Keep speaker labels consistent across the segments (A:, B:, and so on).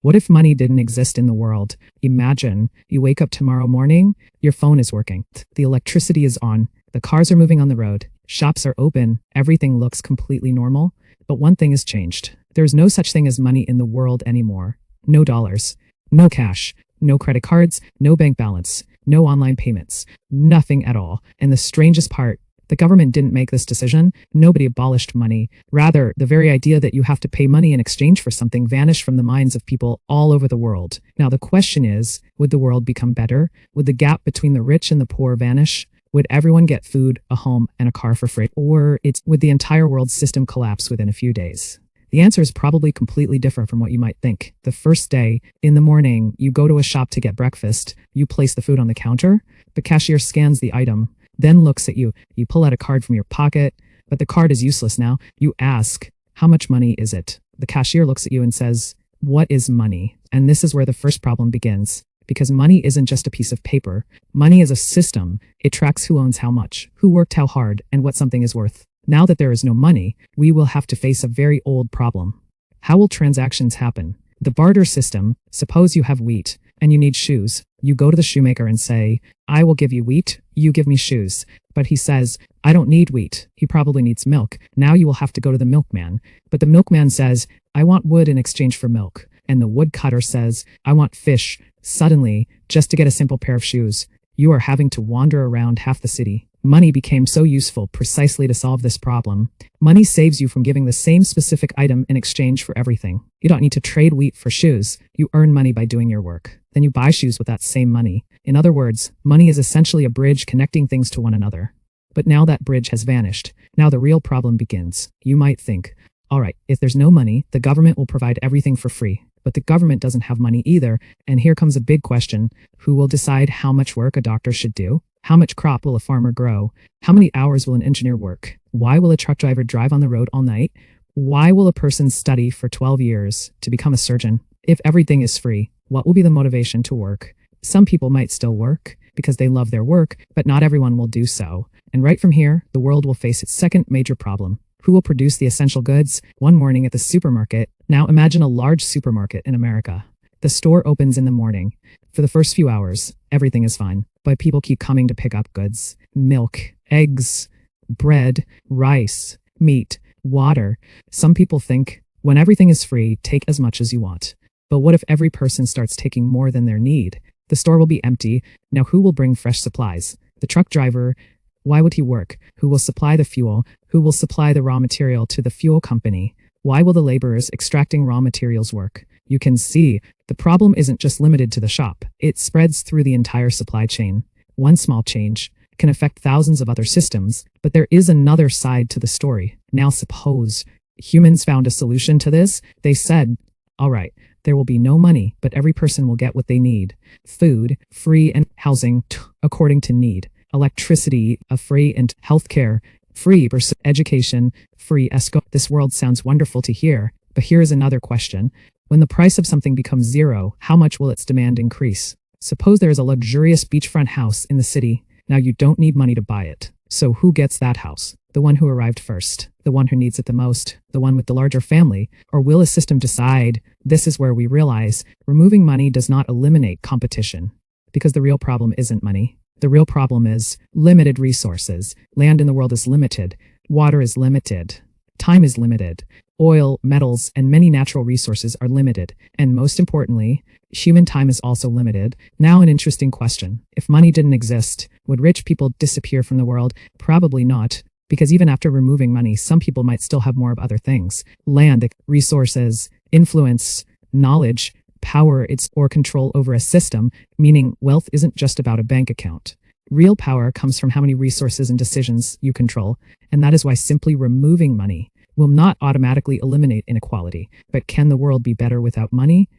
A: What if money didn't exist in the world? Imagine you wake up tomorrow morning, your phone is working, the electricity is on, the cars are moving on the road, shops are open, everything looks completely normal. But one thing has changed. There's no such thing as money in the world anymore. No dollars, no cash, no credit cards, no bank balance, no online payments, nothing at all. And the strangest part, the government didn't make this decision. Nobody abolished money. Rather, the very idea that you have to pay money in exchange for something vanished from the minds of people all over the world. Now, the question is, would the world become better? Would the gap between the rich and the poor vanish? Would everyone get food, a home, and a car for free? Or would the entire world system collapse within a few days? The answer is probably completely different from what you might think. The first day, in the morning, you go to a shop to get breakfast. You place the food on the counter. The cashier scans the item, then looks at you. You pull out a card from your pocket, but the card is useless now. You ask, how much money is it? The cashier looks at you and says, what is money? And this is where the first problem begins. Because money isn't just a piece of paper. Money is a system. It tracks who owns how much, who worked how hard, and what something is worth. Now that there is no money, we will have to face a very old problem. How will transactions happen? The barter system, suppose you have wheat and you need shoes. You go to the shoemaker and say, I will give you wheat, you give me shoes. But he says, I don't need wheat. He probably needs milk. Now you will have to go to the milkman. But the milkman says, I want wood in exchange for milk. And the woodcutter says, I want fish. Suddenly, just to get a simple pair of shoes, you are having to wander around half the city. Money became so useful precisely to solve this problem. Money saves you from giving the same specific item in exchange for everything. You don't need to trade wheat for shoes. You earn money by doing your work. Then you buy shoes with that same money. In other words, money is essentially a bridge connecting things to one another. But now that bridge has vanished. Now the real problem begins. You might think, all right, if there's no money, the government will provide everything for free. But the government doesn't have money either. And here comes a big question. Who will decide how much work a doctor should do? How much crop will a farmer grow? How many hours will an engineer work? Why will a truck driver drive on the road all night? Why will a person study for 12 years to become a surgeon? If everything is free, what will be the motivation to work? Some people might still work because they love their work, but not everyone will do so. And right from here, the world will face its second major problem. Who will produce the essential goods? One morning at the supermarket. Now imagine a large supermarket in America. The store opens in the morning. For the first few hours, everything is fine, but people keep coming to pick up goods. Milk, eggs, bread, rice, meat, water. Some people think, when everything is free, take as much as you want. But what if every person starts taking more than their need? The store will be empty. Now who will bring fresh supplies? The truck driver. Why would he work? Who will supply the fuel? Who will supply the raw material to the fuel company? Why will the laborers extracting raw materials work? You can see, the problem isn't just limited to the shop. It spreads through the entire supply chain. One small change can affect thousands of other systems, but there is another side to the story. Now suppose humans found a solution to this. They said, all right, there will be no money, but every person will get what they need. Food, free, and housing, according to need. Electricity, free, and healthcare, free, versus education, free. This world sounds wonderful to hear, but here is another question. When the price of something becomes zero, how much will its demand increase? Suppose there is a luxurious beachfront house in the city. Now you don't need money to buy it. So who gets that house? The one who arrived first, the one who needs it the most, the one with the larger family? Or will a system decide? This is where we realize removing money does not eliminate competition, because the real problem isn't money. The real problem is limited resources. Land in the world is limited. Water is limited. Time is limited. Oil, metals, and many natural resources are limited. And most importantly, human time is also limited. Now an interesting question. If money didn't exist, would rich people disappear from the world? Probably not. Because even after removing money, some people might still have more of other things. Land, resources, influence, knowledge, power, or control over a system, meaning wealth isn't just about a bank account. Real power comes from how many resources and decisions you control, and that is why simply removing money will not automatically eliminate inequality. But can the world be better without money?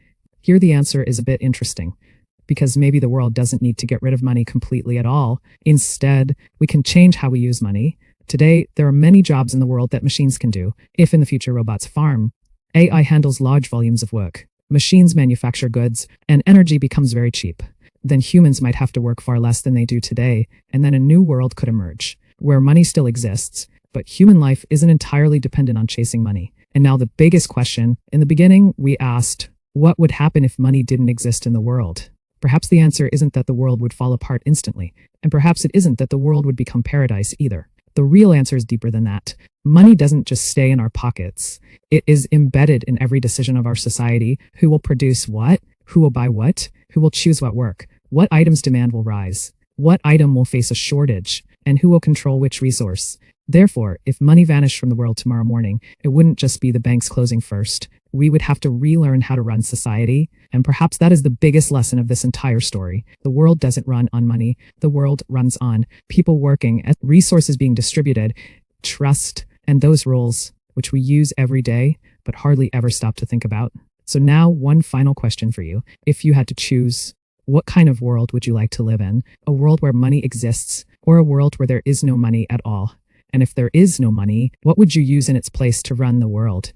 A: Here the answer is a bit interesting, because maybe the world doesn't need to get rid of money completely at all. Instead, we can change how we use money. Today, there are many jobs in the world that machines can do. If in the future robots farm, AI handles large volumes of work, machines manufacture goods, and energy becomes very cheap, then humans might have to work far less than they do today, and then a new world could emerge, where money still exists, but human life isn't entirely dependent on chasing money. And now the biggest question, in the beginning, we asked, What would happen if money didn't exist in the world? Perhaps the answer isn't that the world would fall apart instantly, and perhaps it isn't that the world would become paradise either. The real answer is deeper than that. Money doesn't just stay in our pockets. It is embedded in every decision of our society. Who will produce what? Who will buy what? Who will choose what work? What items demand will rise? What item will face a shortage? And who will control which resource? Therefore, if money vanished from the world tomorrow morning, it wouldn't just be the banks closing first. We would have to relearn how to run society. And perhaps that is the biggest lesson of this entire story. The world doesn't run on money. The world runs on people working, resources being distributed, trust, and those rules, which we use every day, but hardly ever stop to think about. So now, one final question for you. If you had to choose, what kind of world would you like to live in? A world where money exists, or a world where there is no money at all? And if there is no money, what would you use in its place to run the world?